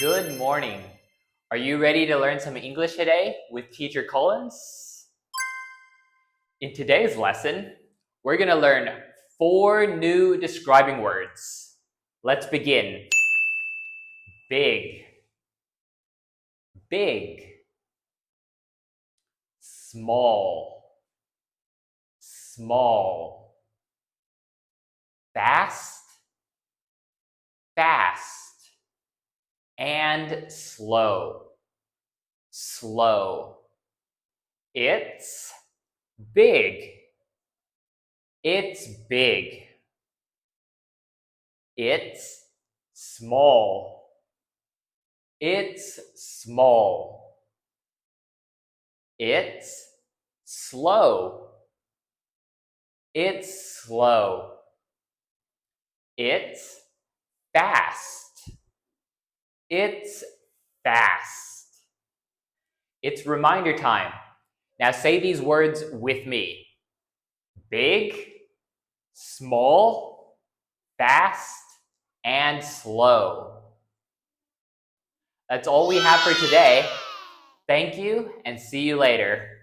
Good morning. Are you ready to learn some English today with Teacher Collins? In today's lesson, we're going to learn 4 new describing words. Let's begin. Big, big. Small, small. Fast, fast. And slow, slow. It's big. It's big. It's small. It's small. It's slow. It's slow. It's fast. It's fast. It's reminder time. Now say these words with me. Big, small, fast, and slow. That's all we have for today. Thank you, and see you later.